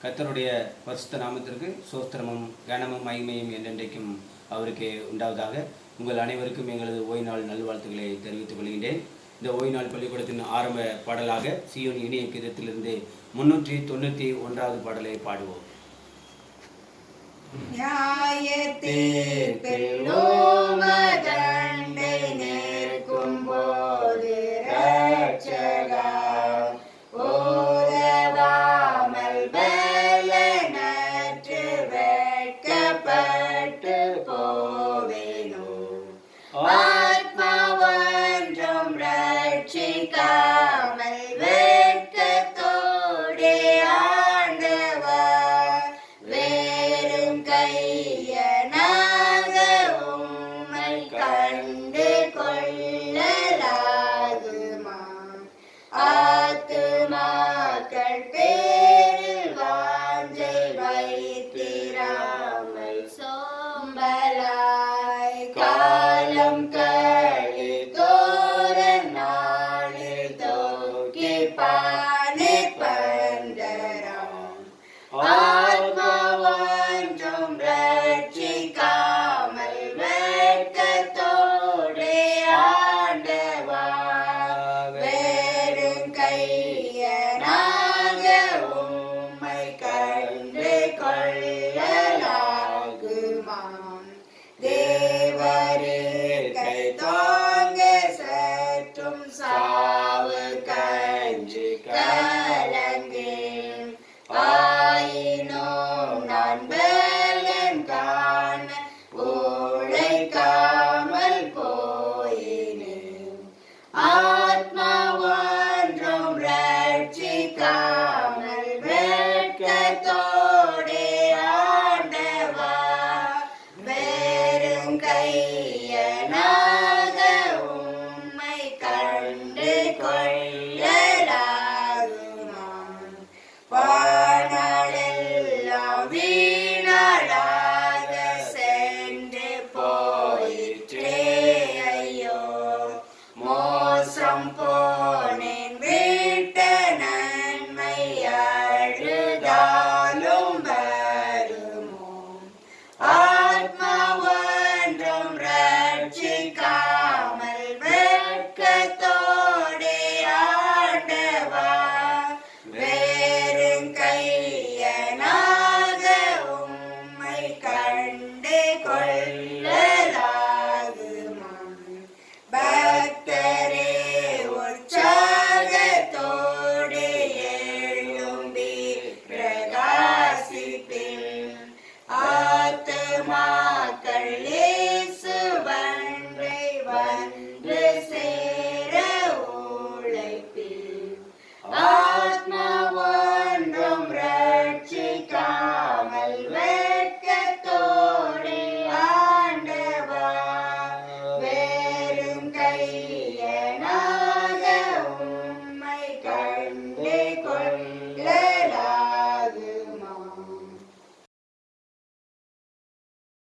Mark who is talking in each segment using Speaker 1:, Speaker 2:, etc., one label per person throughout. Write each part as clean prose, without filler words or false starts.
Speaker 1: கர்த்தருடைய பரிசுத்த நாமத்திற்கு சோஸ்திரமும் கனமும் மகிமையும் என்றென்றைக்கும் அவருக்கு உண்டாவதாக. உங்கள் அனைவருக்கும் எங்களது ஓய்வு நாள் நல்வாழ்த்துக்களை தெரிவித்துக் கொள்கின்றேன். இந்த ஓய்வு நாள் பள்ளிக்கூடத்தின் ஆரம்ப பாடலாக சீயோன் இனிய கீதத்திலிருந்து 391வது பாடலை பாடுவோம்.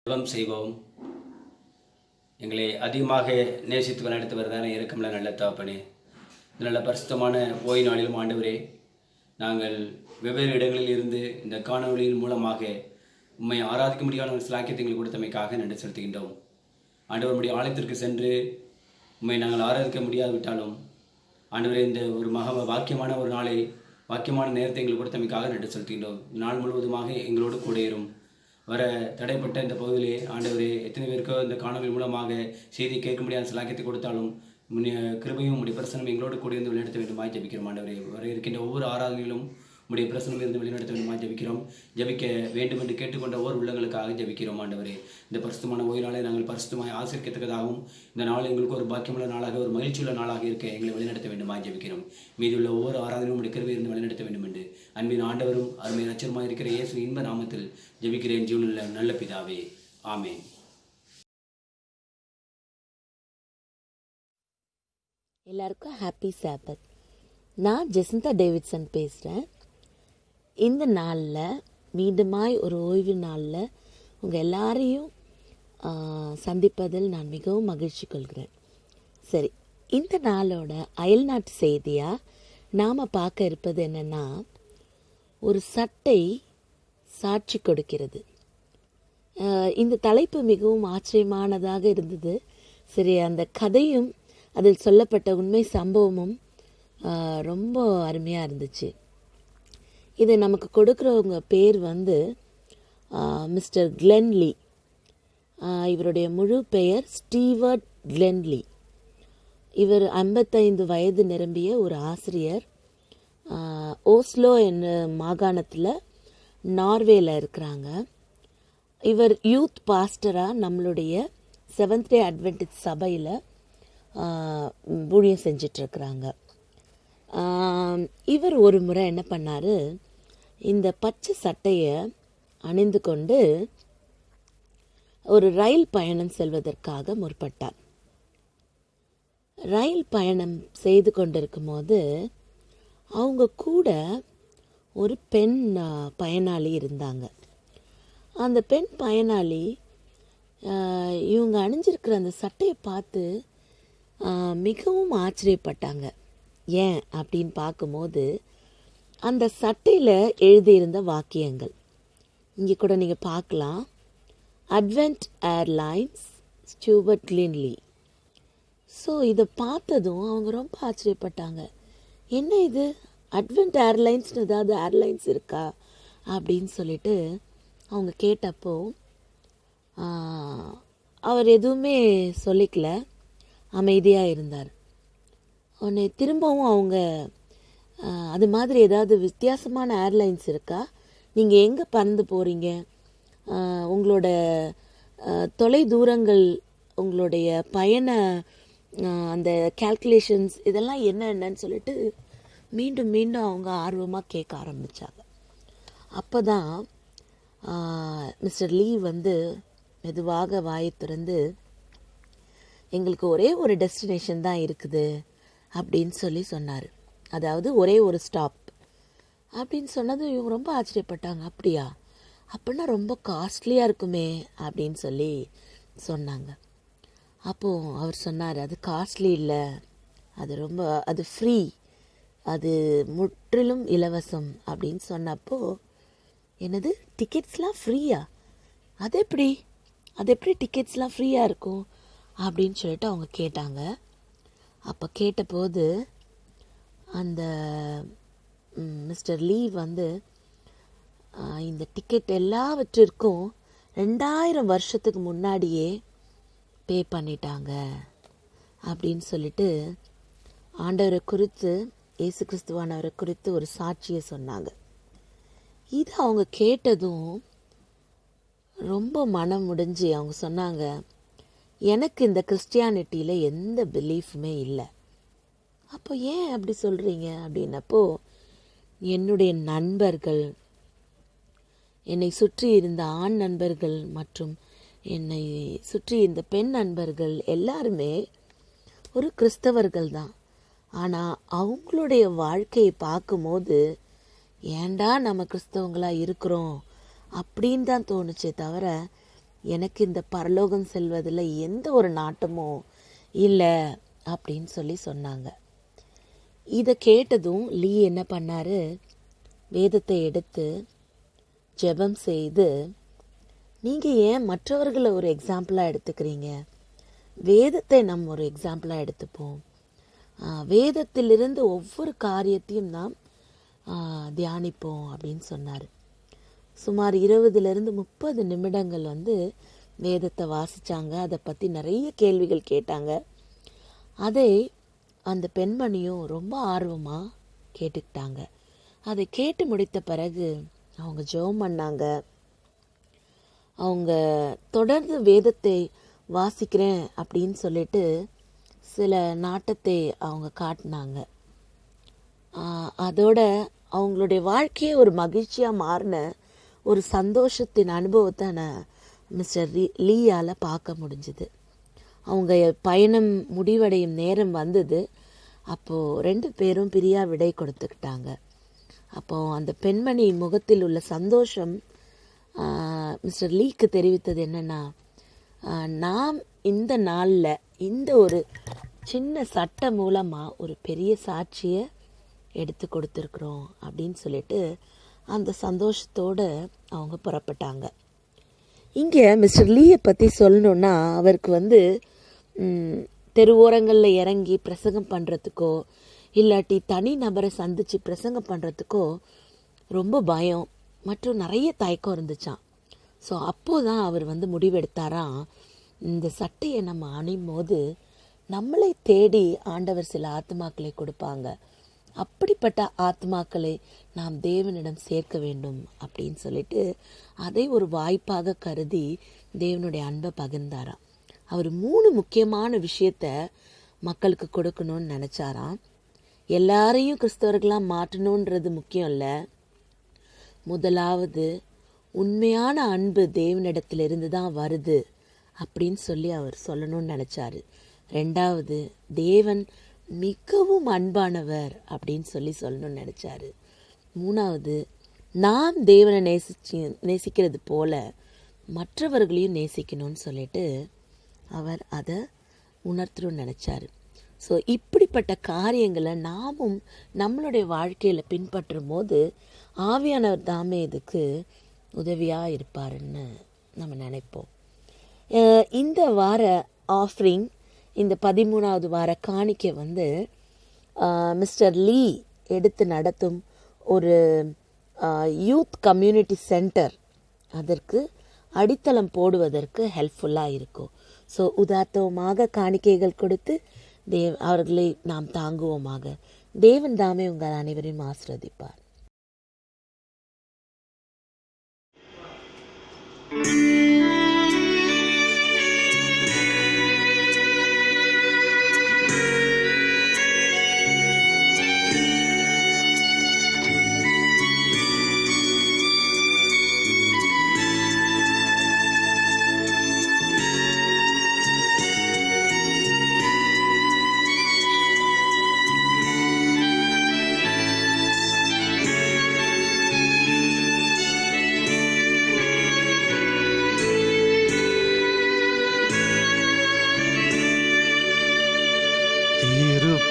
Speaker 1: ஜெபம் செய்வோம். எங்களை அதிகமாக நேசித்து வழிநடத்தி வருதான இறக்கமில்ல நல்ல தகப்பனே, நல்ல பரிசுத்தமான ஓய்வு நாளிலும் ஆண்டவரே, நாங்கள் வெவ்வேறு இடங்களில் இருந்து இந்த காணொலியின் மூலமாக உம்மை ஆராதிக்க முடியாத ஒரு சிலாக்கியத்தை எங்களுக்கு கொடுத்தமைக்காக நன்றி செலுத்துகின்றோம். ஆண்டவருடைய ஆலயத்திற்கு சென்று உம்மை நாங்கள் ஆராதிக்க முடியாவிட்டாலும் ஆண்டவரே, இந்த ஒரு வாக்கியமான ஒரு நாளை வாக்கியமான நேரத்தை எங்களுக்கு கொடுத்தமைக்காக நன்றி செலுத்துகின்றோம். நாள் முழுவதுமாக எங்களோடு கூட இரும். வர தடைப்பட்ட இந்த பகுதியிலே ஆண்டவரே, எத்தனை பேருக்கோ இந்த காணொலி மூலமாக செய்தி கேட்க முடியாத சிலாக்கியத்தை கொடுத்தாலும் கிருபையும் உடைய பிரசனம் எங்களோடு கூட இருந்து வழிநடத்த வேண்டுமாய் ஜபிக்கிறோம். ஆண்டவரே, வர இருக்கின்ற ஒவ்வொரு ஆராதனையிலும் உடைய பிரசனம் இருந்து வழிநடத்த வேண்டுமாய் ஜபிக்கிறோம். ஜபிக்க வேண்டும் என்று கேட்டுக்கொண்ட ஒவ்வொரு உள்ளங்களுக்காக ஜபிக்கிறோம். ஆண்டவரே, இந்த பரிசுத்தமான ஓய்வு நாளை நாங்கள் பரிசுத்தமாய் ஆசிரியத்தக்கதாகவும் இந்த நாள் எங்களுக்கு ஒரு பாக்கியமுள்ள நாளாக, ஒரு மகிழ்ச்சியுள்ள நாளாக இருக்க எங்களை வழிநடத்த வேண்டுமாய் ஜபிக்கிறோம். மீதுள்ள ஒவ்வொரு ஆராதனையும் உடைய கிருபை இருந்து வழிநடத்த வேண்டும் என்று அன்பின் ஆண்டவரும் அருமை ரட்சகருமாய் இருக்கிற இயேசு இன்ப நாமத்தில் ஜபிக்கிறேன் ஜீவனுள்ள நல்ல பிதாவே, ஆமேன்.
Speaker 2: எல்லாருக்கும் ஹாப்பி சாபத். நான் ஜெசிந்தா டேவிட்சன் பேசுகிறேன். இந்த நாளில் மீண்டுமாய் ஒரு ஓய்வு நாளில் உங்கள் எல்லாரையும் சந்திப்பதில் நான் மிகவும் மகிழ்ச்சி கொள்கிறேன். சரி, இந்த நாளோட அயல்நாட்டு செய்தியாக நாம் பார்க்க இருப்பது என்னென்னா, ஒரு சட்டை சாட்சி கொடுக்கிறது. இந்த தலைப்பு மிகவும் ஆச்சரியமானதாக இருந்தது. சரி, அந்த கதையும் அதில் சொல்லப்பட்ட உண்மை சம்பவமும் ரொம்ப அருமையாக இருந்துச்சு. இது நமக்கு கொடுக்குறவங்க பேர் வந்து மிஸ்டர் கிளென்லி. இவருடைய முழு பெயர் ஸ்டீவர்ட் கிளென்லி. இவர் 55 வயது நிரம்பிய ஒரு ஆசிரியர். ஓஸ்லோ என்ற மாகாணத்தில் நார்வேல இருக்கிறாங்க. இவர் யூத் பாஸ்டராக நம்மளுடைய செவன்த் டே அட்வென்டிஸ்ட் சபையில் ஊழியம் செஞ்சிட்ருக்கிறாங்க. இவர் ஒரு முறை என்ன பண்ணார், இந்த பச்சை சட்டையை அணிந்து கொண்டு ஒரு ரயில் பயணம் செல்வதற்காக முற்பட்டார். ரயில் பயணம் செய்து கொண்டிருக்கும் போது அவங்க கூட ஒரு பெண் பயனாளி இருந்தாங்க. அந்த பெண் பயனாளி இவங்க அணிஞ்சிருக்கிற அந்த சட்டையை பார்த்து மிகவும் ஆச்சரியப்பட்டாங்க. ஏன் அப்படின்னு பார்க்கும்போது அந்த சட்டையில் எழுதியிருந்த வாக்கியங்கள் இங்கே கூட நீங்கள் பார்க்கலாம். அட்வென்ட் ஏர்லைன்ஸ் ஸ்டூவர்ட் கிளென்லி. ஸோ இதை பார்த்ததும் அவங்க ரொம்ப ஆச்சரியப்பட்டாங்க. என்ன இது, அட்வென்ட் ஏர்லைன்ஸ்னு ஏதாவது ஏர்லைன்ஸ் இருக்கா அப்படின்னு சொல்லிட்டு அவங்க கேட்டப்போ அவர் எதுவுமே சொல்லிக்கல, அமைதியாக இருந்தார். உடனே திரும்பவும் அவங்க அது மாதிரி ஏதாவது வித்தியாசமான ஏர்லைன்ஸ் இருக்கா, நீங்கள் எங்கே பறந்து போகிறீங்க, உங்களோட தொலை தூரங்கள், உங்களுடைய பயண அந்த கால்குலேஷன்ஸ் இதெல்லாம் என்னன்னு சொல்லிட்டு மீண்டும் மீண்டும் அவங்க ஆர்வமாக கேட்க ஆரம்பித்தாங்க. அப்போ தான் மிஸ்டர் லீ வந்து மெதுவாக வாயை திறந்து, எங்களுக்கு ஒரே ஒரு டெஸ்டினேஷன் தான் இருக்குது அப்படின்னு சொல்லி சொன்னார். அதாவது ஒரே ஒரு ஸ்டாப் அப்படின்னு சொன்னதும் இவங்க ரொம்ப ஆச்சரியப்பட்டாங்க. அப்படியா, அப்படின்னா ரொம்ப காஸ்ட்லியாக இருக்குமே அப்படின்னு சொல்லி சொன்னாங்க. அப்போது அவர் சொன்னார், அது காஸ்ட்லி இல்லை, அது ஃப்ரீ, அது முற்றிலும் இலவசம் அப்படின்னு சொன்னப்போ, என்னது டிக்கெட்ஸ்லாம் ஃப்ரீயா, அது எப்படி டிக்கெட்ஸ்லாம் ஃப்ரீயாக இருக்கும் அப்படின்னு சொல்லிட்டு அவங்க கேட்டாங்க. அப்போ கேட்டபோது அந்த மிஸ்டர் லீ வந்து இந்த டிக்கெட் எல்லாவற்றிற்கும் 2000 வருஷத்துக்கு முன்னாடியே பே பண்ணிட்டாங்க அப்படின்னு சொல்லிட்டு ஆண்டவரை குறித்து, இயேசு கிறிஸ்துவானவரை குறித்து ஒரு சாட்சியை சொன்னாங்க. இது அவங்க கேட்டதும் ரொம்ப மனம் முடிஞ்சு அவங்க சொன்னாங்க, எனக்கு இந்த கிறிஸ்டியானிட்டியில் எந்த பிலீஃபுமே இல்லை. அப்போ ஏன் அப்படி சொல்கிறீங்க அப்படின்னப்போ, என்னுடைய நண்பர்கள், என்னை சுற்றி இருந்த ஆண் நண்பர்கள் மற்றும் என்னை சுற்றி இருந்த பெண் நண்பர்கள் எல்லாருமே ஒரு கிறிஸ்தவர்கள் தான். ஆனால் அவங்களுடைய வாழ்க்கையை பார்க்கும்போது ஏண்டா நம்ம கிறிஸ்தவங்களாக இருக்கிறோம் அப்படின்னு தான் தோணுச்சே தவிர எனக்கு இந்த பரலோகம் செல்வதில் எந்த ஒரு நாட்டமும் இல்லை அப்படின்னு சொல்லி சொன்னாங்க. இதை கேட்டதும் லீ என்ன பண்ணார், வேதத்தை எடுத்து ஜெபம் செய்து, நீங்கள் ஏன் மற்றவர்களை ஒரு எக்ஸாம்பிளாக எடுத்துக்கிறீங்க, வேதத்தை நம்ம ஒரு எக்ஸாம்பிளாக எடுத்துப்போம், வேதத்திலிருந்து ஒவ்வொரு காரியத்தையும் நாம் தியானிப்போம் அப்படின்னு சொன்னார். சுமார் 20-30 நிமிடங்கள் வந்து வேதத்தை வாசித்தாங்க. அதை பற்றி நிறைய கேள்விகள் கேட்டாங்க. அதை அந்த பெண்மணியும் ரொம்ப ஆர்வமாக கேட்டுக்கிட்டாங்க. அதை கேட்டு முடித்த பிறகு அவங்க ஜெபம் பண்ணாங்க. அவங்க தொடர்ந்து வேதத்தை வாசிக்கிறேன் அப்படின்னு சொல்லிட்டு சில நாட்டத்தை அவங்க காட்டினாங்க. அதோட அவங்களுடைய வாழ்க்கையே ஒரு மகிழ்ச்சியாக மாறின ஒரு சந்தோஷத்தின் அனுபவத்தை நான் மிஸ்டர் லீயால் பார்க்க முடிஞ்சுது. அவங்க பயணம் முடிவடையும் நேரம் வந்தது. அப்போது 2 பேரும் பிரியா விடை கொடுத்துக்கிட்டாங்க. அப்போது அந்த பெண்மணி முகத்தில் உள்ள சந்தோஷம் மிஸ்டர் லீக்கு தெரிவித்தது என்னென்னா, நாம் இந்த நாளில் இந்த ஒரு சின்ன சட்டம் மூலமாக ஒரு பெரிய சாட்சியை எடுத்து கொடுத்துருக்குறோம் அப்படின்னு சொல்லிட்டு அந்த சந்தோஷத்தோடு அவங்க புறப்பட்டாங்க. இங்கே மிஸ்டர் லீயை பற்றி சொல்லணுன்னா, அவருக்கு தெருவோரங்களில் இறங்கி பிரசங்கம் பண்ணுறதுக்கோ இல்லாட்டி தனி நபரை சந்தித்து பிரசங்கம் பண்ணுறதுக்கோ ரொம்ப பயம் மற்றும் நிறைய தயக்கம் இருந்துச்சான். ஸோ அப்போது தான் அவர் முடிவெடுத்தாராம், இந்த சட்டையை நம்ம அணியும் போது நம்மளை தேடி ஆண்டவர் சில ஆத்மாக்களை கொடுப்பாங்க, அப்படிப்பட்ட ஆத்மாக்களை நாம் தேவனிடம் சேர்க்க வேண்டும் அப்படின்னு சொல்லிட்டு அதை ஒரு வாய்ப்பாக கருதி தேவனுடைய அன்பை பகிர்ந்தாராம். அவர் 3 முக்கியமான விஷயத்த மக்களுக்கு கொடுக்கணும்னு நினச்சாராம். எல்லாரையும் கிறிஸ்தவர்களாக மாற்றணுன்றது முக்கியம் இல்லை. முதலாவது, உண்மையான அன்பு தேவனிடத்திலிருந்து தான் வருது அப்படின்னு சொல்லி அவர் சொல்லணும்னு நினச்சாரு. 2வது, தேவன் மிகவும் அன்பானவர் அப்படின்னு சொல்லணும்னு நினச்சாரு. 3வது, நாம் தேவனை நேசிக்கிறது போல மற்றவர்களையும் நேசிக்கணும்னு சொல்லிட்டு அவர் அதை உணர்த்தணும்னு நினச்சாரு. ஸோ இப்படிப்பட்ட காரியங்களை நாமும் நம்மளுடைய வாழ்க்கையில் பின்பற்றும் போது ஆவியானவர் தாமே இதுக்கு உதவியாக இருப்பாருன்னு நம்ம நினைப்போம். இந்த வார ஆஃபரிங், இந்த 13வது வார காணிக்கை மிஸ்டர் லீ எடுத்து நடத்தும் ஒரு யூத் கம்யூனிட்டி சென்டர் அதற்கு அடித்தளம் போடுவதற்கு ஹெல்ப்ஃபுல்லாக இருக்கும். ஸோ உதார்த்தமாக காணிக்கைகள் கொடுத்து அவர்களை நாம் தாங்குவோமாக. தேவன் தாமே உங்கள் அனைவரையும் ஆசீர்வதிப்பார்.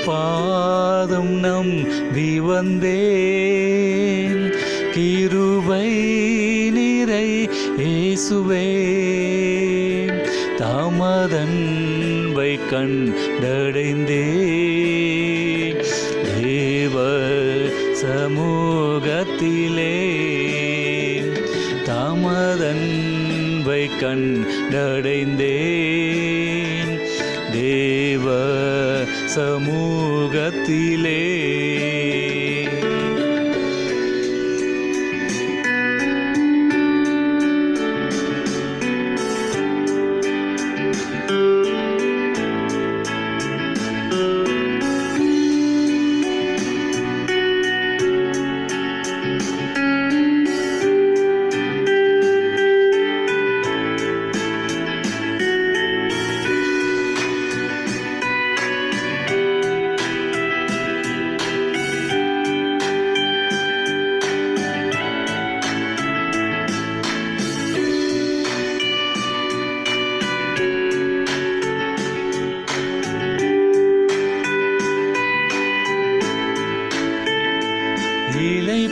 Speaker 3: பாதம் நம்பி வந்தேன், கிருபை நிறை இயேசுவே, தாமதன்பை கண்டடைந்தேன், தேவ சமூகத்திலே தாமதன்பை கண்டடைந்தேன், தேவ சமூகத்திலே.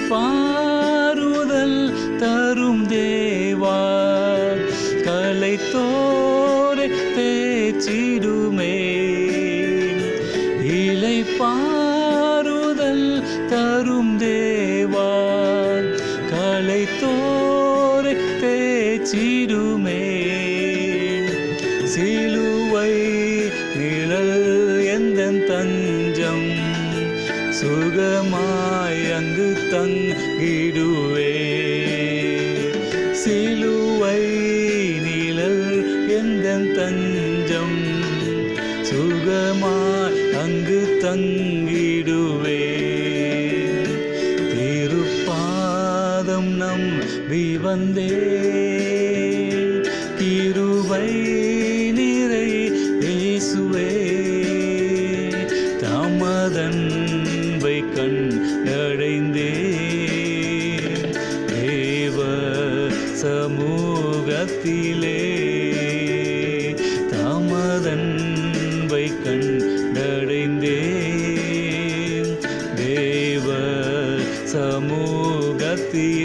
Speaker 3: பாருதல் தரும் தேவா, கலைத்தோரை தேச்சிடுமே. இலை பாருதல் தரும் தேவா, கலைத்தோரை தேச்சிடுமே. சிலுவை நிழல் எந்தன் தஞ்சம், சுகமாய் அங்கு தங்கிடுவே. சிலுவை நிழல் எந்தன் தஞ்சம், சுகமாய் அங்கு தங்கிடுவே. திருப்பாதம் நம்பி வந்தேன், கிருபை நிறை இயேசுவே, தாமதன்பை கண்டடைந்தேன், தேவ சமூகத்திலே, தாமதன்பை கண்டடைந்தேன், தேவ சமூகத்திலே.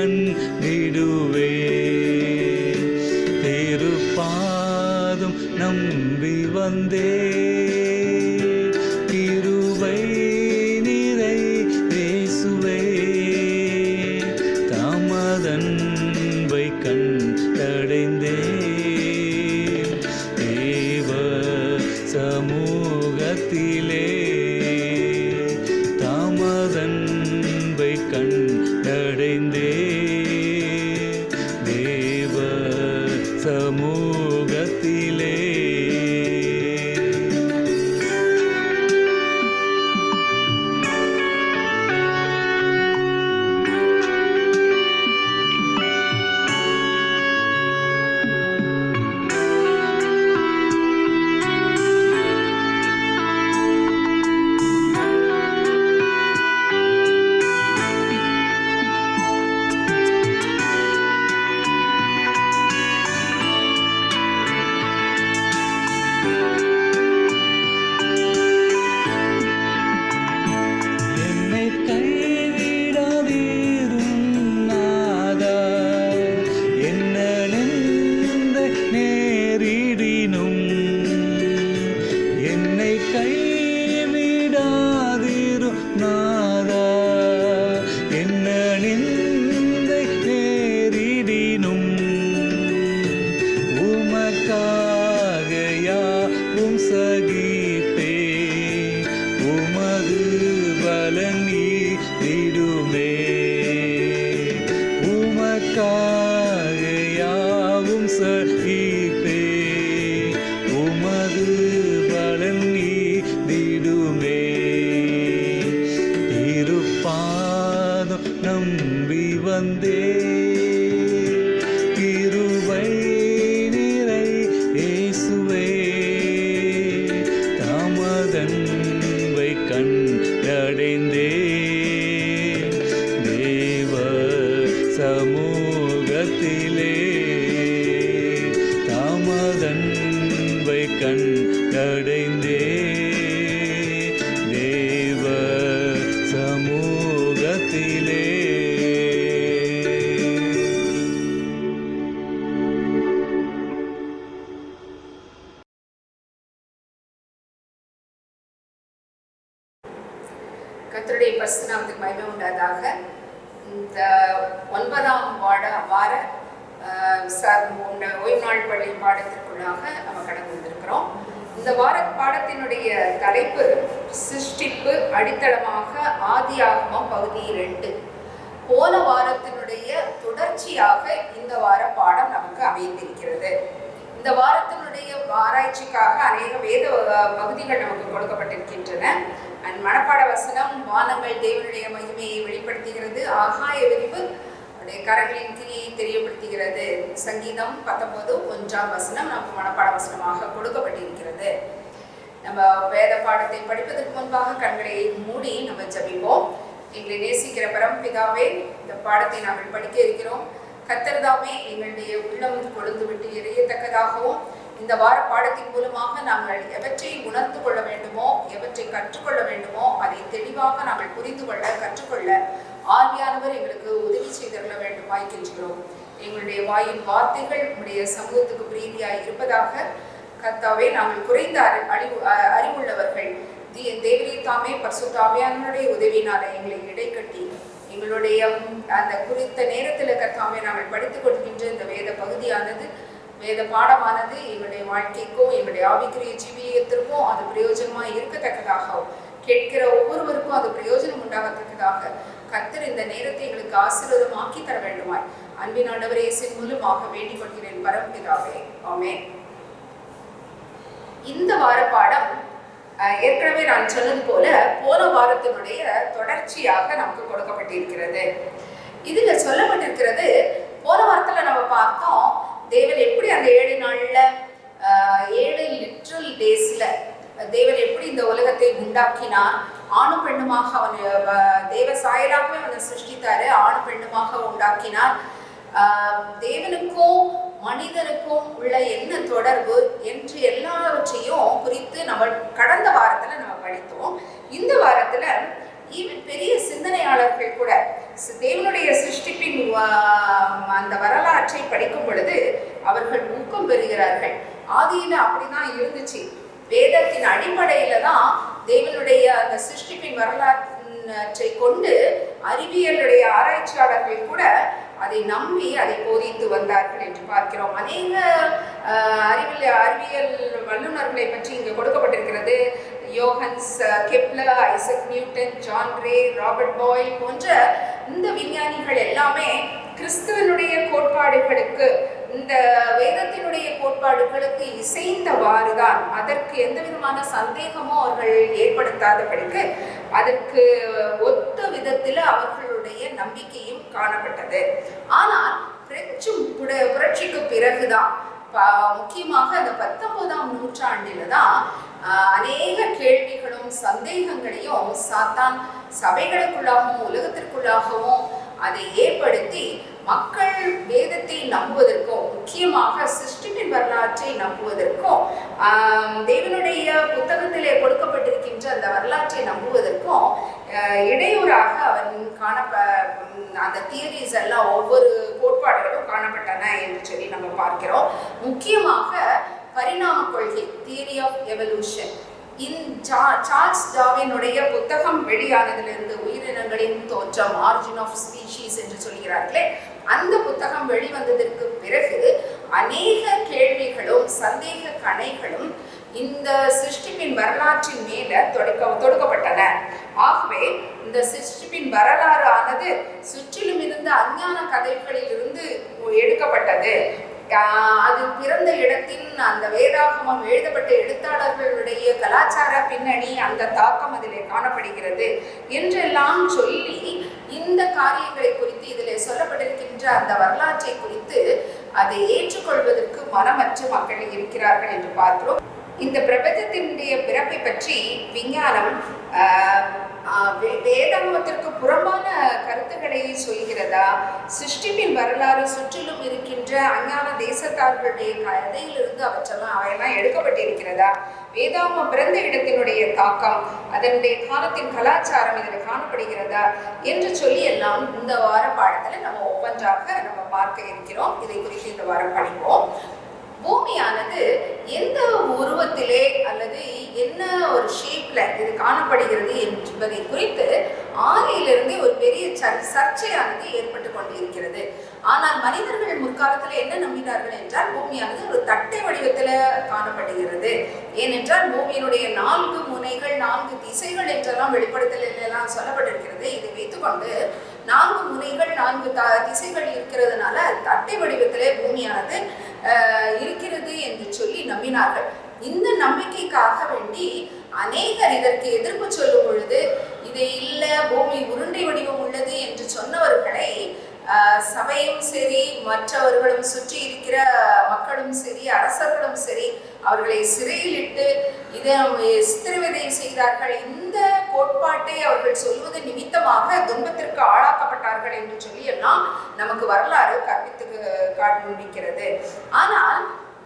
Speaker 3: அன்பிடுவே. திருப்பாதம் நம்பி வந்தே, கிருபை நிறை இயேசுவே. தமதன்பை கண்டடைந்தே, தேவ சமூகத்திலே. தமதன்பை கண்டடைந்தே, தேவ சமூகத்திலே. என்னை கைவிடாதீரும் நாதா, என்ன நிந்தை நேரிடினும். என்னை கைவிடாதீரும் நாதா, என்ன நிந்தை நேரிடினும். உமக்காக யாவும் சகிப்பே, உமது பலன் நீடிடுமே. உமக்காக யாவும் சகிப்பே, உமது பலன் நீடிடுமே. திருப்பாதம் நம்பி வந்தே, கிருபை நிறை இயேசுவே. தமதன்பை கண்டடைந்தே, தேவ சமூகத்திலே. தமதன்பை கண்டடைந்தே, தேவ சமூகத்திலே.
Speaker 4: கர்த்தருடைய பரிசுத்த நாமத்துக்கு மகிமை உண்டாதாக. இந்த 9ஆம் வார ஓய்வு நாள் பள்ளி பாடத்திற்குள்ளாக நம்ம கடந்து வந்திருக்கிறோம். இந்த வார பாடத்தினுடைய தலைப்பு சிருஷ்டிப்பு அடித்தளமாக ஆதியாகமம் பகுதி 2. போன வாரத்தினுடைய தொடர்ச்சியாக இந்த வார பாடம் நமக்கு அமைந்திருக்கிறது. இந்த வாரத்தினுடைய ஆராய்ச்சிக்காக அநேக வேத பகுதிகள் நமக்கு கொடுக்கப்பட்டிருக்கின்றன. மனப்பாட வசனம் வானங்கள் தேவனுடைய மகிமையை வெளிப்படுத்துகிறது, ஆகாய விரிவு கரங்களின் கிரியை தெரியப்படுத்துகிறது. சங்கீதம் 19:1 நமக்கு மனப்பாட வசனமாக கொடுக்கப்பட்டிருக்கிறது. நம்ம வேத பாடத்தை படிப்பதற்கு முன்பாக கண்களை மூடி நம்ம ஜெபிப்போம். எங்களை நேசிக்கிற பரம்பிதாவே, இந்த பாடத்தை நாங்கள் படிக்க இருக்கிறோம். கர்த்தர்தாமே எங்களுடைய உள்ளம் கொழுந்து விட்டு எரியத்தக்கதாகவும், இந்த வார பாடத்தின் மூலமாக நாங்கள் எவற்றை உணர்ந்து கொள்ள வேண்டுமோ, எவற்றை கற்றுக்கொள்ள வேண்டுமோ, அதை தெளிவாக நாங்கள் புரிந்து கொள்ள கற்றுக்கொள்ள ஆவியானவர் எங்களுக்கு உதவி செய்தருள வேண்டுமாய் கெஞ்சுகிறோம். எங்களுடைய வாயின் வார்த்தைகள் உங்களுடைய சமூகத்துக்கு பிரீதியாய் இருப்பதாக. கர்த்தாவே, நாங்கள் குறைந்த அறிவுள்ளவர்கள். தேவரே தாமே பரிசுத்த ஆவியானவருடைய உதவியினால எங்களை இடைக்கட்டி எங்களுடைய அந்த குறித்த நேரத்தில் கர்த்தாவே நாங்கள் படித்துக் கொள்கின்ற இந்த வேத பகுதியானது, வேத பாடமானது எங்களுடைய வாழ்க்கைக்கும் எங்களுடைய ஆவிக்குரிய ஜீவியத்திற்கும் அது பிரயோஜனமாக இருக்கத்தக்கதாகவும், கேட்கிற ஒவ்வொருவருக்கும் அது பிரயோஜனம் உண்டாகத்தக்கதாக கர்த்தர் இந்த நேரத்தை எங்களுக்கு ஆசீர்வாதமாக்கி தர வேண்டுமாய் அன்பின் ஆண்டவர் இயேசுவின் மூலமாக வேண்டிக் கொள்கிறேன் பரம்பிதாவே, ஆமென். இந்த வார பாடம் ஏற்கனவே நான் சொன்னது போல போன வாரத்தினுடைய தொடர்ச்சியாக நமக்கு கொடுக்கப்பட்டிருக்கிறது. இதுல சொல்லப்பட்டிருக்கிறது, போன வாரத்துல நம்ம பார்த்தோம் தேவன் எப்படி அந்த 7 நாள்ல 7 லிட்ரல் டேஸ்ல தேவன் எப்படி இந்த உலகத்தை உண்டாக்கினார். ஆணும் பெண்ணுமாக அவன் தேவ சாயலாகவே அவனை சிருஷ்டித்தாரு, ஆணும் பெண்ணுமாக உண்டாக்கினார். தேவனுக்கும் மனிதனுக்கும் உள்ள என்ன தொடர்பு என்று எல்லாவற்றையும் குறித்து நம்ம கடந்த வாரத்துல நம்ம படித்தோம். இந்த வாரத்துல பெரிய சிந்தனையாளர்கள் கூட தேவனுடைய சிருஷ்டிப்பின் அந்த வரலாற்றை படிக்கும் பொழுது அவர்கள் ஊக்கம் பெறுகிறார்கள். ஆதியில அப்படிதான் இருந்துச்சு. வேதத்தின் அடிப்படையில தான் தேவனுடைய அந்த சிருஷ்டிப்பின் வரலாற்றை கொண்டு அறிவியலுடைய ஆராய்ச்சியாளர்கள் கூட அதை நம்பி அதை போதித்து வந்தார்கள் என்று பார்க்கிறோம். அநேக அறிவியல் வல்லுநர்களை பற்றி இங்கு கொடுக்கப்பட்டிருக்கிறது. Johannes Kepler, Isaac Newton, John Ray, Robert Boyle போன்ற இந்த விஞ்ஞானிகள் எல்லாமே கிறிஸ்துவனுடைய கோட்பாடுகளுக்கு, இந்த வேதத்தினுடைய கோட்பாடுகளுக்கு இசைந்தவாறுதான், அதற்கு எந்த விதமான சந்தேகமும் அவர்கள் ஏற்படுத்தாதபடிக்கு அதற்கு ஒத்த விதத்தில் அவர்களுடைய நம்பிக்கையும் காணப்பட்டது. ஆனால் பிரெஞ்சு புரட்சிக்கு பிறகுதான், முக்கியமாக அந்த 19ஆம் நூற்றாண்டில தான் அநேக கேள்விகளும் சந்தேகங்களையும் சாத்தான் சபைகளுக்குள்ளாகவும் உலகத்திற்குள்ளாகவும் அதை ஏற்படுத்தி மக்கள் வேதத்தை நம்புவதற்கும், முக்கியமாக சிருஷ்டிப்பின் வரலாற்றை நம்புவதற்கும், தேவனுடைய புத்தகத்திலே கொடுக்கப்பட்டிருக்கின்ற அந்த வரலாற்றை நம்புவதற்கும் இடையூறாக அந்த தியரிஸ் எல்லாம், ஒவ்வொரு கோட்பாடுகளும் காணப்பட்டன என்று சொல்லி நம்ம பார்க்கிறோம். முக்கியமாக பரிணாம கொள்கை, தியரி ஆஃப் எவல்யூஷன், சார்ல்ஸ் டார்வினுடைய புத்தகம் வெளியானதிலிருந்து, உயிரினங்களின் தோற்றம், ஆரிஜின் ஆஃப் ஸ்பீஷீஸ் என்று சொல்கிறார்களே, அந்த புத்தகம் வெளிவந்ததற்கு பிறகு அநேக கேள்விகளும் சந்தேக கணைகளும் இந்த சிருஷ்டிப்பின் வரலாற்றின் மேல தொடுக்கப்பட்டன. ஆகவே இந்த சிருஷ்டிப்பின் வரலாறு ஆனது சுற்றிலும் இருந்த அஞ்ஞான கதைகளில் இருந்து எடுக்கப்பட்டது. அது பிறந்த இடத்தின் அந்த வேதாகமம் எழுதப்பட்ட எழுத்தாளர்களுடைய கலாச்சார பின்னணி, அந்த தாக்கம் அதிலே காணப்படுகிறது என்றெல்லாம் சொல்லி இந்த காரியங்களை குறித்து இதில் சொல்லப்பட்டிருக்கின்ற அந்த வரலாற்றை குறித்து அதை ஏற்றுக்கொள்வதற்கு மனமற்ற மக்கள் இருக்கிறார்கள் என்று பார்க்கிறோம். இந்த பிரபஞ்சத்தினுடைய பிறப்பை பற்றி விஞ்ஞானம் வேதாகமத்திற்கு புறம்பான கருத்துக்களை சொல்கிறதா? சிருஷ்டிப்பின் வரலாறு சுற்றிலும் இருக்கின்ற அஞ்ஞான தேசத்தார்களுடைய கதையிலிருந்து அவையெல்லாம் எடுக்கப்பட்டிருக்கிறதா? வேதாகமம் பிறந்த இடத்தினுடைய தாக்கம், அதனுடைய காலத்தின் கலாச்சாரம் இதில் காணப்படுகிறதா என்று சொல்லி எல்லாம் இந்த வார பாடத்தில் நம்ம ஒவ்வொன்றாக நம்ம பார்க்க இருக்கிறோம். இதை குறித்து இந்த வாரம் படிப்போம். பூமியானது எந்த உருவத்திலே அல்லது என்ன ஒரு ஷேப்ல இது காணப்படுகிறது என்பதை குறித்து ஆதியிலிருந்தே ஒரு பெரிய சர்ச்சையானது ஏற்பட்டு கொண்டிருக்கிறது. ஆனால் மனிதர்கள் முற்காலத்தில் என்ன நம்பினார்கள் என்றால், பூமியானது ஒரு தட்டை வடிவத்தில் காணப்படுகிறது. ஏனென்றால் பூமியினுடைய 4 முனைகள் 4 திசைகள் என்றெல்லாம் வெளிப்படுத்தலாம் சொல்லப்பட்டிருக்கிறது. இதை வைத்துக்கொண்டு 4 முனைகள் 4 திசைகள் இருக்கிறதுனால தட்டை வடிவத்திலே பூமியானது இருக்கிறது என்று சொல்லி நம்பினார்கள். இந்த நம்பிக்கைக்காக வேண்டி அநேகர் இதற்கு எதிர்ப்பு சொல்லும் பொழுது, இது இல்லை, பூமி உருண்டை வடிவம் உள்ளது என்று சொன்னவர்களை சபையும் சரி, மற்றவர்களும் சுற்றி இருக்கிற மக்களும் சரி, அரசர்களும் சரி, அவர்களை சிறையிலிட்டு இதை சித்திரவதை செய்தார்கள். இந்த கோட்பாட்டை அவர்கள் சொல்வது நிமித்தமாக துன்பத்திற்கு ஆளாக்கப்பட்டார்கள் என்று சொல்லி எல்லாம் நமக்கு வரலாறு கற்பித்து காண்பிக்கிறது. ஆனால்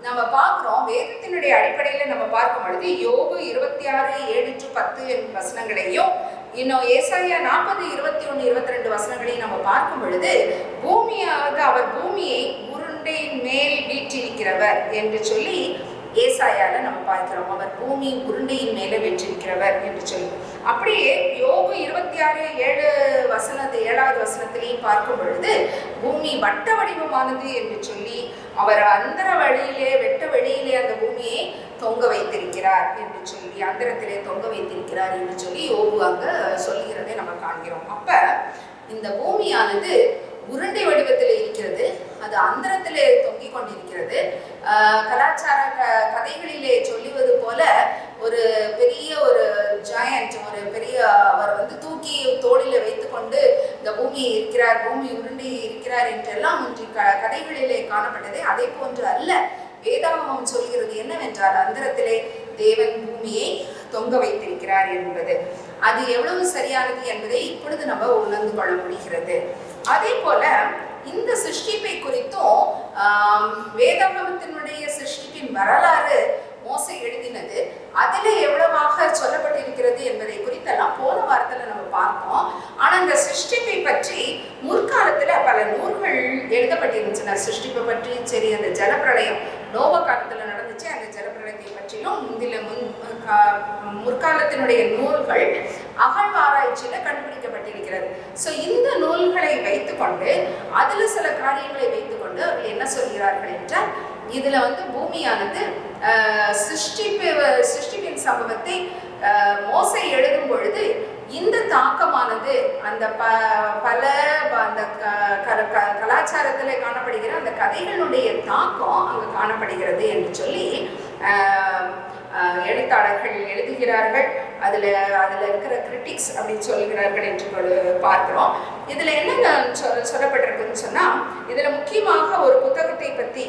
Speaker 4: நம்ம பார்க்கிறோம், வேதத்தினுடைய அடிப்படையில் நம்ம பார்க்கும் பொழுது யோபு 26:7-10 வசனங்களையும், இன்னும் ஏசாயா 40:21-22 வசனங்களையும் நம்ம பார்க்கும் பொழுது, பூமியாவது அவர் பூமியை உருண்டையின் மேல் வீற்றிருக்கிறவர் என்று சொல்லி ஏசாயால நம்ம பார்க்கிறோம். அவர் பூமி உருண்டையின் மேலே வெற்றிருக்கிறவர் என்று சொல்லி. அப்படியே யோபு 26:7 வசனத்திலையும் பார்க்கும் பொழுது, பூமி வட்ட வடிவமானது என்று சொல்லி அவர் அந்தர வழியிலே, வெட்ட வெளியிலே அந்த பூமியை தொங்க வைத்திருக்கிறார் என்று சொல்லி, அந்தரத்திலே தொங்க வைத்திருக்கிறார் என்று சொல்லி யோபு அங்க சொல்லுகிறதை நம்ம காண்கிறோம். அப்ப இந்த பூமியானது உருண்டை வடிவத்தில் இருக்கிறது, அது அந்தரத்திலே தொங்கிக் கொண்டிருக்கிறது. கலாச்சார கதைகளிலே சொல்லுவது போல ஒரு பெரிய ஒரு ஜாயண்ட், ஒரு பெரிய அவர் தூக்கி தோளில வைத்துக்கொண்டு இந்த பூமி இருக்கிறார், பூமி உருண்டை இருக்கிறார் என்றெல்லாம் ஒன்று கதைகளிலே காணப்பட்டது. அதே போன்று அல்ல, வேதாகமம் சொல்கிறது என்னவென்றால், அந்தரத்திலே தேவன் பூமியை தொங்க வைத்திருக்கிறார் என்பது. அது எவ்வளவு சரியானது என்பதை இப்பொழுது நம்ம உணர்ந்து கொள்ள முடிகிறது. அதே போல இந்த சிருஷ்டிப்பை குறித்தும் வேதாகமத்தினுடைய சிருஷ்டிப்பின் வரலாறு மோசே எழுதினது, அதில் எவ்வளவாக சொல்லப்பட்டிருக்கிறது என்பதை குறித்தெல்லாம் போன வாரத்தில் நம்ம பார்த்தோம். ஆனால் இந்த சிருஷ்டிப்பை பற்றி முற்காலத்தில் பல நூல்கள் எழுதப்பட்டிருந்துச்சுன்னா சிருஷ்டிப்பை பற்றியும் சரி, அந்த ஜலப்பிரளயம் நோவ காலத்தில் நடந்துச்சு, அந்த ஜலப்பிரளயத்தை பற்றியும் முற்காலத்தினுடைய நூல்கள் அகழ்வாராய்ச்சியில் கண்டுபிடிக்கப்பட்டிருக்கிறது. ஸோ இந்த நூல்களை வைத்துக்கொண்டு அதில் சில காரியங்களை வைத்துக்கொண்டு அவர்கள் என்ன சொல்கிறார்கள் என்றால், இதில் பூமியானது சிருஷ்டிப்பின் சம்பவத்தை மோசே எழுதும் பொழுது இந்த தாக்கமானது அந்த பல அந்த கலாச்சாரத்தில் காணப்படுகிற அந்த கதைகளுடைய தாக்கம் அங்கு காணப்படுகிறது என்று சொல்லி எழுத்தாளர்கள் எழுதுகிறார்கள். அதில் இருக்கிற கிரிட்டிக்ஸ் அப்படின்னு சொல்கிறார்கள் என்று பார்க்கிறோம். இதில் என்ன சொல்லப்பட்டிருக்குன்னு சொன்னால், இதில் முக்கியமாக ஒரு புத்தகத்தை பற்றி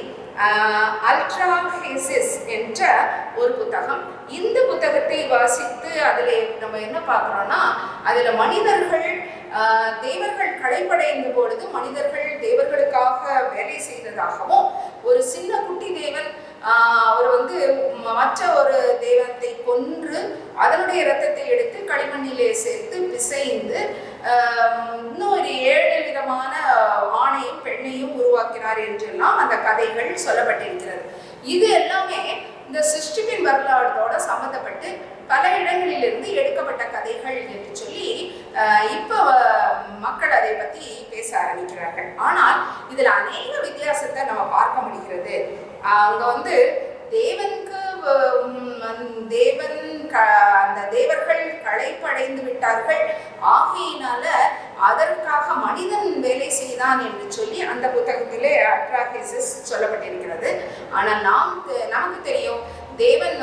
Speaker 4: அல்ட்ராஹேசிஸ் என்ற ஒரு புத்தகம். இந்த புத்தகத்தை வாசித்து அதில் நம்ம என்ன பார்க்குறோன்னா, அதில் மனிதர்கள் தேவர்கள் களைப்படைந்த பொழுது மனிதர்கள் தேவர்களுக்காக வேலை செய்ததாகவும், ஒரு சின்ன குட்டி தேவன் அவர் மற்ற ஒரு தெய்வத்தை கொன்று அதனுடைய இரத்தத்தை எடுத்து களிமண்ணிலே சேர்த்து பிசைந்து இன்னொரு 7 விதமான ஆணையும் பெண்ணையும் உருவாக்கினார் என்றெல்லாம் அந்த கதைகள் சொல்லப்பட்டிருக்கிறது. இது எல்லாமே இந்த சிருஷ்டிப்பின் வரலாற்றோட சம்பந்தப்பட்டு பல இடங்களிலிருந்து எடுக்கப்பட்ட கதைகள் என்று சொல்லி இப்போ மக்கள் அதை பற்றி பேச ஆரம்பிக்கிறார்கள். ஆனால் இதில் அநேக வித்தியாசத்தை நம்ம பார்க்க முடிகிறது. அங்கே அந்த தேவர்கள் களைப்படைந்து விட்டார்கள், ஆகையினால அதற்காக மனிதன் வேலை செய்தான் என்று சொல்லி அந்த புத்தகத்திலே அல்ட்ராஹேசிஸ் சொல்லப்பட்டிருக்கிறது. ஆனால் நமக்கு தெரியும், தேவன்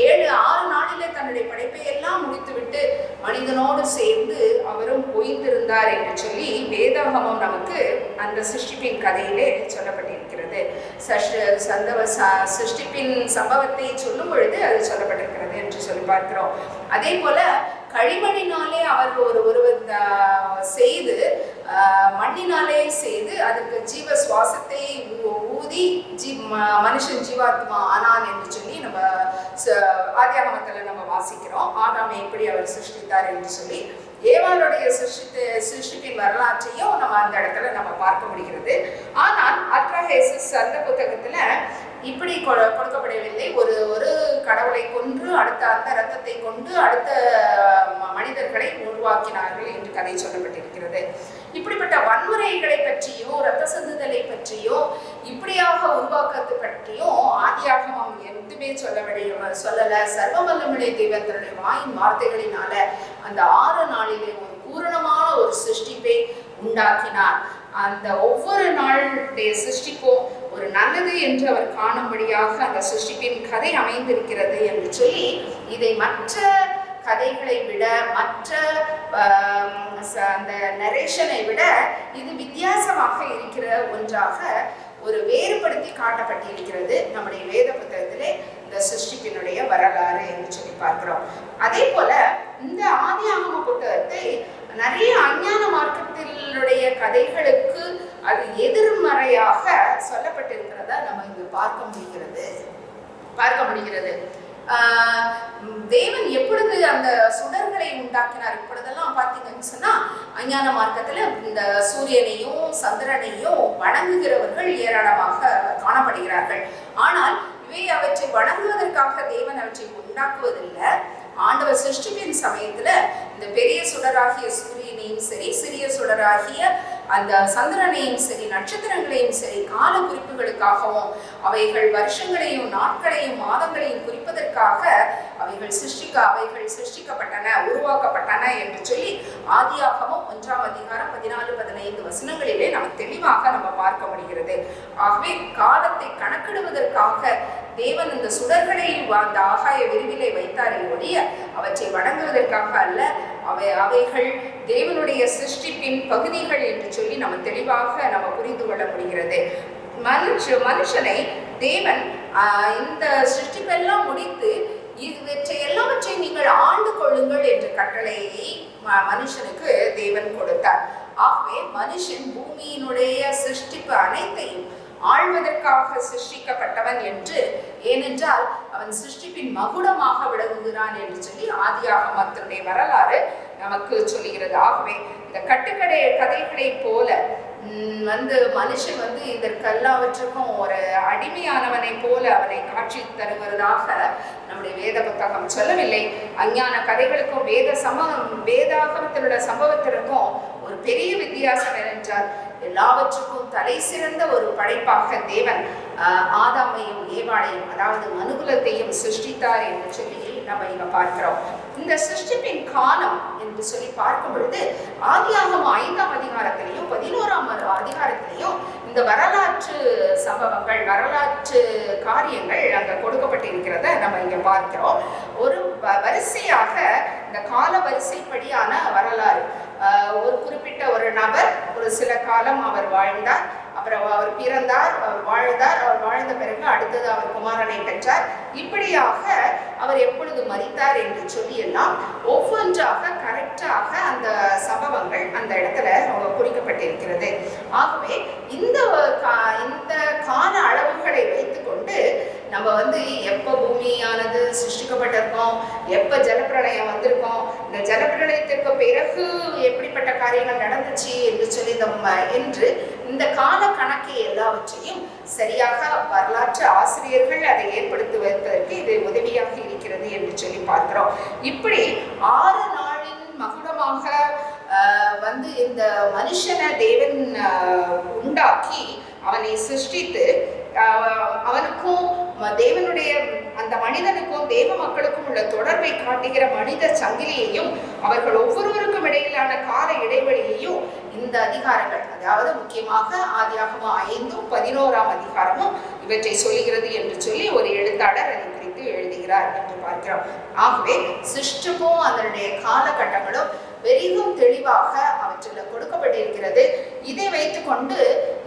Speaker 4: 7-6 நாளிலே தன்னுடைய படைப்பை எல்லாம் முடித்துவிட்டு மனிதனோடு சேர்ந்து அவரும் ஓய்ந்திருந்தார் என்று சொல்லி வேதாகமம் நமக்கு அந்த சிருஷ்டிப்பின் கதையிலே சொல்லப்பட்டிருக்கிறது. சிருஷ்டிப்பின் சம்பவத்தை சொல்லும் பொழுது அது சொல்லப்பட்டிருக்கிறது என்று சொல்லி பார்க்கிறோம். அதே போல களிமண்ணினாலே அவர் ஒருவர் செய்து மண்ணினாலே செய்து அதற்கு ஜீவ சுவாசத்தை ஊதி மனுஷன் ஜீவாத்மா ஆனான் என்று சொல்லி நம்ம ஆதியாகமத்தில் நம்ம வாசிக்கிறோம். ஆதாமை எப்படி அவர் சிருஷ்டித்தார் என்று சொல்லி ஏவாளுடைய சிருஷ்டிப்பின் வரலாற்றையும் நம்ம அந்த இடத்துல நம்ம பார்க்க முடிகிறது. ஆனால் அல்ட்ராஹேசிஸ் அந்த புத்தகத்துல இப்படி கொடுக்கப்படவில்லை. ஒரு கடவுளை கொன்று அடுத்த அந்த இரத்தத்தை கொண்டு அடுத்த மனிதர்களை உருவாக்கினார்கள் என்று கதை சொல்லப்பட்டிருக்கிறது. இப்படிப்பட்ட வன்முறைகளை பற்றியும் இரத்த சிந்துதலை பற்றியும் இப்படியாக உருவாக்கத்தை பற்றியும் ஆதியாகமம் எதுவுமே சொல்லல. சர்வவல்லமுடைய தெய்வம் தன்னுடைய வாயின் வார்த்தைகளினால அந்த 6 நாளிலே ஒரு பூரணமான ஒரு சிருஷ்டிப்பை உண்டாக்கினார். அந்த ஒவ்வொரு நாளுடைய சிருஷ்டிப்பும் ஒரு நல்லது என்று அவர் காணும்படியாக அந்த சிருஷ்டிப்பின் கதை அமைந்திருக்கிறது என்று சொல்லி, இதை மற்ற கதைகளை விட மற்ற அந்த நரேஷனை விட இது வித்தியாசமாக இருக்கிற ஒன்றாக ஒரு வேறுபடுத்தி காட்டப்பட்டிருக்கிறது நம்முடைய வேத புத்தகத்திலே இந்த சிருஷ்டிப்பினுடைய வரலாறு என்று சொல்லி பார்க்கிறோம். அதே போல இந்த ஆதியாகம புத்தகத்தை நிறைய அஞ்ஞான மார்க்கத்தினுடைய கதைகளுக்கு அது எதிர்மறையாக சொல்லப்பட்டிருக்கிறதா நம்ம இங்கு பார்க்க முடிகிறது. தேவன் எப்பொழுது அந்த சுடர்களை உண்டாக்கினார், இப்பொழுதெல்லாம் பார்த்தீங்கன்னு சொன்னா அஞ்ஞான மார்க்கத்துல இந்த சூரியனையும் சந்திரனையும் வணங்குகிறவர்கள் ஏராளமாக காணப்படுகிறார்கள். ஆனால் அவற்றை வணங்குவதற்காக தேவன் அவற்றை உண்டாக்குவதில்லை. ஆண்டவர் சிருஷ்டிப்பின் சமயத்துல இந்த பெரிய சுடராகிய சூரியனையும் சரி, சிறிய சுடராகிய அந்த சந்திரனையும் சரி, நட்சத்திரங்களையும் சரி, கால குறிப்புகளுக்காகவும் அவைகள் வருஷங்களையும் நாட்களையும் மாதங்களையும் குறிப்பதற்காக அவைகள் சிருஷ்டிக்கப்பட்டன, உருவாக்கப்பட்டன என்று சொல்லி ஆதியாகமம் 1ஆம் அதிகாரம் 14-15 வசனங்களிலே நம்ம தெளிவாக நம்ம பார்க்க முடிகிறது. ஆகவே காலத்தை கணக்கிடுவதற்காக தேவன் இந்த சுடர்களை அந்த ஆகாய விரிவிலே வைத்தாரே ஒழிய அவற்றை வணங்குவதற்காக அல்ல. அவைகள் தேவனுடைய சிருஷ்டிப்பின் பகுதிகள் என்று சொல்லி நம்ம தெளிவாக நம்ம புரிந்து கொள்ள முடிகிறது. மனுஷனை தேவன் இந்த சிருஷ்டிப்பெல்லாம் முடித்து இவற்றை எல்லாவற்றையும் நீங்கள் ஆண்டு கொள்ளுங்கள் என்ற கட்டளையை மனுஷனுக்கு தேவன் கொடுத்தார். ஆகவே மனுஷன் பூமியினுடைய சிருஷ்டிப்பு அனைத்தையும் ஆழ்வதற்காக சிருஷ்டிக்கப்பட்டவன் என்று, ஏனென்றால் அவன் சிருஷ்டிப்பின் மகுடமாக விளங்குகிறான் என்று சொல்லி ஆதியாகமத்தினுடைய வரலாறு நமக்கு சொல்லுகிறது. ஆகவே இந்த கட்டுக்கடை கதைகளை போல மனுஷன் இதற்கெல்லாவற்றுக்கும் ஒரு அடிமையானவனை போல அவனை காட்சி தருவதாக நம்முடைய வேத புத்தகம் சொல்லவில்லை. அஞ்ஞான கதைகளுக்கும் வேதாகமத்தில் உள்ள சம்பவத்திற்கும் ஒரு பெரிய வித்தியாசம் என்னென்றால், எல்லாவற்றுக்கும் தலை சிறந்த ஒரு படைப்பாக தேவன் ஆதாமையும் ஏவாளையும், அதாவது மனுகுலத்தையும் சிருஷ்டித்தார் என்று சொல்லி நம்ம இங்க பார்க்கிறோம். இந்த சிருஷ்டிப்பின் காலம் என்று சொல்லி பார்க்கும் பொழுது ஆதியாகமம் 5ஆம் அதிகாரத்திலையும் 11ஆம் அதிகாரத்திலையும் இந்த வரலாற்று சம்பவங்கள், வரலாற்று காரியங்கள் அங்க கொடுக்கப்பட்டிருக்கிறத நம்ம இங்க பார்க்கிறோம். ஒரு வரிசையாக இந்த கால வரிசைப்படியான வரலாறு. ஒரு குறிப்பிட்ட ஒரு நபர் ஒரு சில காலம் அவர் வாழ்ந்தார், அப்புறம் அவர் பிறந்தார், அவர் வாழ்ந்தார், அவர் வாழ்ந்த பிறகு அடுத்தது அவர் குமாரனை பெற்றார். இப்படியாக அவர் எப்பொழுது மரித்தார் என்று சொல்லி எல்லாம் ஒவ்வொன்றாக கரெக்டாக அந்த சம்பவங்கள் அந்த இடத்துல குறிக்கப்பட்டிருக்கிறது. ஆகவே இந்த கால அளவுகளை வைத்துக்கொண்டு நம்ம எப்போ பூமியானது சிருஷ்டிக்கப்பட்டிருக்கோம், எப்போ ஜலப்பிரளயம் வந்திருக்கோம், இந்த ஜலப்பிரளயத்திற்கு பிறகு எப்படிப்பட்ட காரியங்கள் நடந்துச்சு என்று சொல்லி என்று இந்த கால கணக்கை எல்லாவற்றையும் சரியாக வரலாற்று ஆசிரியர்கள் அதை ஏற்படுத்துவதற்கு இது உதவியாக இருக்கிறது என்று சொல்லி பார்க்கிறோம். இப்படி 6 நாளின் மகுடமாக இந்த மனுஷனை தேவன் உண்டாக்கி அவனை சிருஷ்டித்து அவனுக்கும் தேவனுடைய அந்த மனிதனுக்கும் தேவ மக்களுக்கும் உள்ள தொடர்பை காட்டுகிற மனித சங்கிலியையும் அவர்கள் ஒவ்வொருவருக்கும் இடையிலான கால இடைவெளியையும் இந்த அதிகாரங்கள், அதாவது முக்கியமாக ஆதியாகமம் 5ம் 11ஆம் அதிகாரமும் இவற்றை சொல்லுகிறது என்று சொல்லி ஒரு எழுத்தாளர் அதை குறித்து எழுதுகிறார் என்று பார்க்கிறோம். ஆகவே சிருஷ்டிப்பும் அதனுடைய காலகட்டங்களும் வெறும் தெளிவாக அவற்றில் கொடுக்கப்பட்டிருக்கிறது. இதை வைத்துக்கொண்டு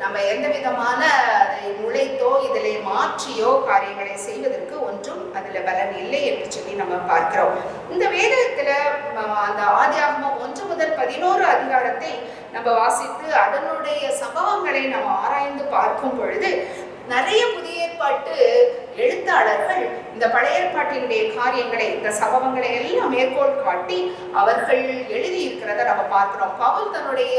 Speaker 4: நம்ம எந்த விதமான நுழைத்தோ இதில் மாற்றியோ காரியங்களை செய்வதற்கு ஒன்றும் அதில் பலன் இல்லை என்று சொல்லி நம்ம பார்க்கிறோம். இந்த வேதத்தில் அந்த ஆதியாகமம் 1 முதல் 11 அதிகாரத்தை நம்ம வாசித்து அதனுடைய சம்பவங்களை நம்ம ஆராய்ந்து பார்க்கும் பொழுது நிறைய புதிய ஏற்பாட்டு எழுத்தாளர்கள் இந்த பழைய ஏற்பாட்டினுடைய காரியங்களை, இந்த சம்பவங்களை எல்லாம் மேற்கோள் காட்டி அவர்கள் எழுதியிருக்கிறத நம்ம பார்க்கிறோம். பவுல் தன்னுடைய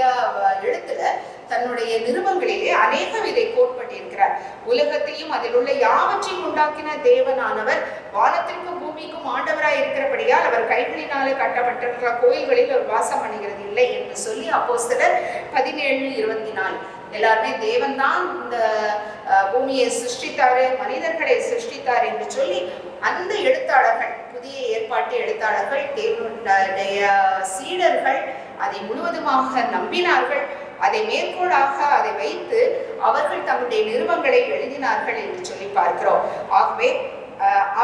Speaker 4: எழுத்துல தன்னுடைய நிருபங்களிலே அநேகம் இதை கோட்பட்டிருக்கிறார். உலகத்தையும் அதில் உள்ள யாவற்றையும் உண்டாக்கின தேவனானவர் வானத்திற்கும் பூமிக்கும் ஆண்டவராய் இருக்கிறபடியால் அவர் கைகளினால கட்டப்பட்டிருக்கிற கோயில்களில் ஒரு வாசம் பண்ணுகிறது இல்லை என்று சொல்லி அப்போஸ்தலர் 17:24 எல்லாருமே தேவன் தான் இந்த பூமியை சிருஷ்டித்தாரு, மனிதர்களை சிருஷ்டித்தார் என்று சொல்லி அந்த எழுத்தாளர்கள், புதிய ஏற்பாட்டு எழுத்தாளர்கள், தேவனுடைய சீடர்கள் அதை முழுவதுமாக நம்பினார்கள். அதை மேற்கோளாக அதை வைத்து அவர்கள் தங்களுடைய நிருபங்களை எழுதினார்கள் என்று சொல்லி பார்க்கிறோம். ஆகவே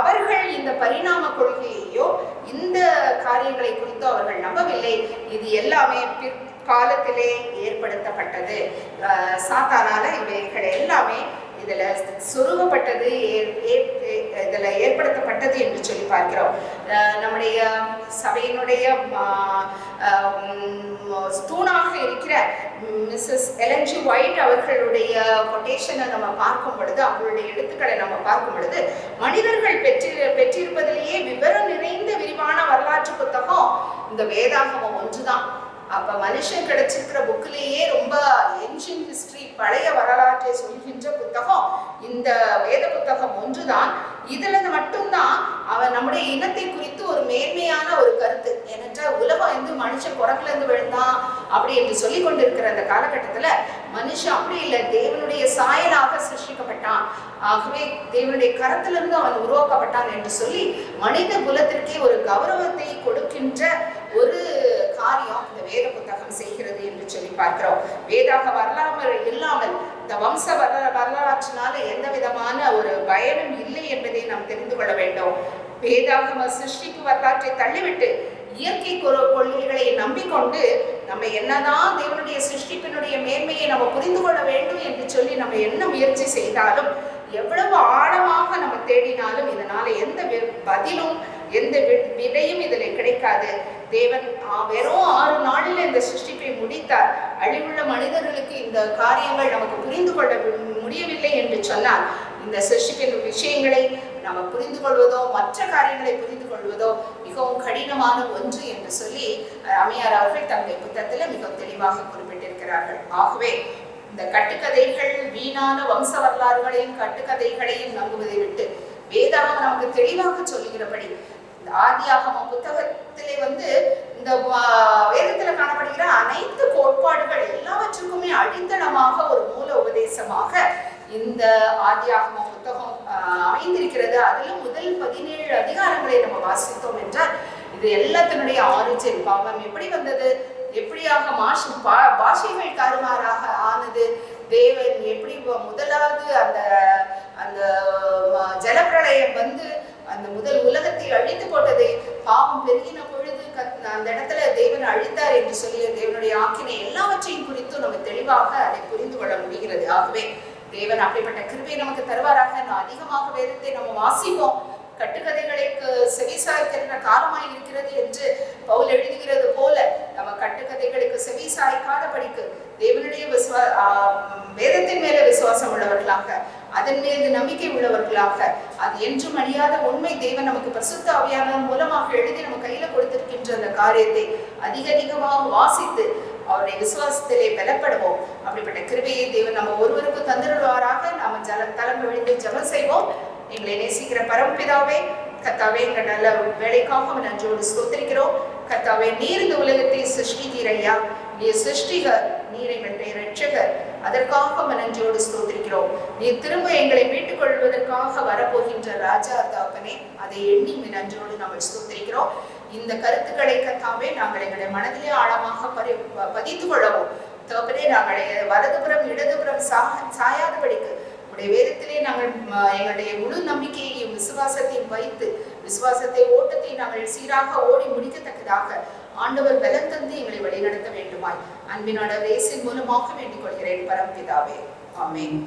Speaker 4: அவர்கள் இந்த பரிணாம கொள்கையையோ இந்த காரியங்களை குறித்து அவர்கள் நம்பவில்லை. இது எல்லாமே காலத்திலே ஏற்படுத்தப்பட்டது. சாத்தானால இவைகள் எல்லாமே இதுல சொருகப்பட்டது, இதுல ஏற்படுத்தப்பட்டது என்று சொல்லி பார்க்கிறோம். நம்முடைய சபையினுடைய தூணாக இருக்கிற மிஸ்ஸஸ் எலன் ஜி ஒயிட் அவர்களுடைய கொட்டேஷனை நம்ம பார்க்கும் பொழுது, அவர்களுடைய எழுத்துக்களை நம்ம பார்க்கும் பொழுது, மனிதர்கள் பெற்றிருப்பதிலேயே விவரம் நிறைந்த விரிவான வரலாற்று புத்தகம் இந்த வேதாகமம் ஒன்றுதான். அப்ப மனுஷன் கிடைச்சிருக்கிற புக்கிலேயே ரொம்ப ஏன்ஷியன்ட் ஹிஸ்டரி, பழைய வரலாற்றை சொல்கின்ற புத்தகம் இந்த வேத புத்தகம் ஒன்றுதான். இதுல மட்டும்தான் அவன் நம்முடைய இனத்தை குறித்து ஒரு மேன்மையான ஒரு கருத்து, ஏனென்றால் உலகம் மனுஷன் பிறகுல இருந்து விழுந்தான் அப்படி என்று சொல்லி கொண்டிருக்கிற அந்த காலகட்டத்துல மனுஷன் அப்படி இல்லை, தேவனுடைய சாயலாக சிருஷ்டிக்கப்பட்டான், ஆகவே தேவனுடைய கரத்திலிருந்து அவன் உருவாக்கப்பட்டான் என்று சொல்லி மனித குலத்திற்கே ஒரு கௌரவத்தை கொடுக்கின்ற ஒரு காரியம் இந்த வேத புத்தகம் செய்கிறது என்று சொல்லி பார்க்கிறோம். வேதாக வரலாறு இல்லாமல் இந்த வம்ச வரலாற்றினால எந்த விதமான ஒரு பயனும் இல்லை என்பதை நாம் தெரிந்து கொள்ள வேண்டும். வேதாகம சிருஷ்டிப்பு வரலாற்றை தள்ளிவிட்டு இயற்கை கொள்கைகளை நம்பிக்கொண்டு நம்ம என்னதான் தேவனுடைய சிருஷ்டிப்பினுடைய மேன்மையை நம்ம புரிந்து கொள்ள வேண்டும் என்று சொல்லி நம்ம என்ன முயற்சி செய்தாலும், எவ்வளவு ஆழமாக நம்ம தேடினாலும் இதனால எந்த பதிலும் எந்த விடையும் இதில் கிடைக்காது. தேவன் வெறும் 6 நாளில் இந்த சிருஷ்டிப்பை முடித்தார். அழிவுள்ள மனிதர்களுக்கு இந்த காரியங்கள் நமக்கு புரிந்து கொள்ள முடியவில்லை என்று சொன்னால், இந்த சிருஷ்டிப்பின் விஷயங்களை நம்ம புரிந்து கொள்வதோ மற்ற காரியங்களை புரிந்து கொள்வதோ மிகவும் கடினமான ஒன்று என்று சொல்லி அம்மையார் அவர்கள் தங்களுடைய புத்தகத்தில் மிக தெளிவாக குறிப்பிட்டிருக்கிறார்கள். ஆகவே இந்த கட்டுக்கதைகள், வீணான வம்ச வரலாறுகளையும் கட்டுக்கதைகளையும் நம்புவதை விட்டு வேதாகம் நமக்கு தெளிவாக சொல்லுகிறபடி இந்த ஆதியாகம புத்தகத்திலே இந்த வேதத்துல காணப்படுகிற அனைத்து கோட்பாடுகள் எல்லாவற்றுக்குமே அடித்தளமாக ஒரு மூல உபதேசமாக இந்த ஆதியாகம புத்தகம் அமைந்திருக்கிறது. அதிலும் முதல் 17 அதிகாரங்களை நம்ம வாசித்தோம் என்றால் இது எல்லாத்தினுடைய ஆரிஜின், பாவம் எப்படி வந்தது, எப்படியாக பாஷைகள் தாறுமாறாக ஆனது, தேவன் எப்படி முதலாவது அந்த ஜலப்பிரளயம் அந்த முதல் உலகத்தை அழித்து போட்டது, பாவம் பெருகின பொழுது அந்த இடத்துல தேவன் அழித்தார் என்று சொல்லி தேவனுடைய ஆக்கினை எல்லாவற்றையும் குறித்து நம்ம தெளிவாக அதை புரிந்து கொள்ள முடிகிறது. ஆகவே தேவன் அப்படிப்பட்ட கிருபையை நமக்கு தருவாராக. நான் அதிகமாக வேதத்தை நம்ம வாசிப்போம், கட்டுக்கதைகளுக்கு செவிசாய்க்கிற காலமாய் இருக்கிறது என்று பவுல் எழுதுகிறது போல நம்ம கட்டுக்கதைகளுக்கு செவிசாய்க்காத படிக்கு தேவனுடைய வேதத்தின் மேல விசுவாசம் உள்ளவர்களாக, அதன் மீது நம்பிக்கை உள்ளவர்களாக, அது என்றும் அழியாத உண்மை தேவன் நமக்கு பரிசுத்த ஆவியானவர் மூலமாக எழுதி நம்ம கையில கொடுத்திருக்கின்ற அந்த காரியத்தை அதிகமாக வாசித்து அவருடைய விசுவாசத்திலே பலப்படுவோம். அப்படிப்பட்ட கிருபையை தேவன் நம்ம ஒருவருக்கு தந்துடுவாராக. நாம தலம் விழுந்து ஜெபம் செய்வோம். எங்களை நேசிக்கிற பரமபிதாவே, கர்த்தாவே, எங்க நல்ல வேலைக்காக நன்றோடு ஸ்தோத்திரிக்கிறோம். கர்த்தாவே, நீர் இந்த உலகத்தை சிருஷ்டித்தீர் ஐயா, நீர் சிருஷ்டிகர், நீர் எங்களுடைய இரட்சகர், அதற்காக நன்றியோடு ஸ்தோத்திரிக்கிறோம். நீர் திரும்ப எங்களை மீட்டுக் கொள்வதற்காக வரப்போகின்ற ராஜா தகப்பனே, அதை எண்ணி நன்றியோடு நாங்கள் ஸ்தோத்திரிக்கிறோம். இந்த கருத்துக்களை கர்த்தாவே நாங்கள் எங்களுடைய மனதிலே ஆழமாக பதித்து கொள்ளவும் தகப்பனே, நாங்கள் வலதுபுறம் இடதுபுறம் சாயாதபடிக்கு உடைய வேதத்திலே நாங்கள் எங்களுடைய முழு நம்பிக்கையையும் விசுவாசத்தையும் வைத்து விசுவாசத்தை ஓட்டத்தை நாங்கள் சீராக ஓடி முடிக்கத்தக்கதாக ஆண்டவர் பலம் தந்து எங்களை வழிநடத்த வேண்டுமாய் அன்பினாட இயேசுவின் மூலமாக வேண்டிக் கொள்கிறேன் பரமபிதாவே. ஆமென்.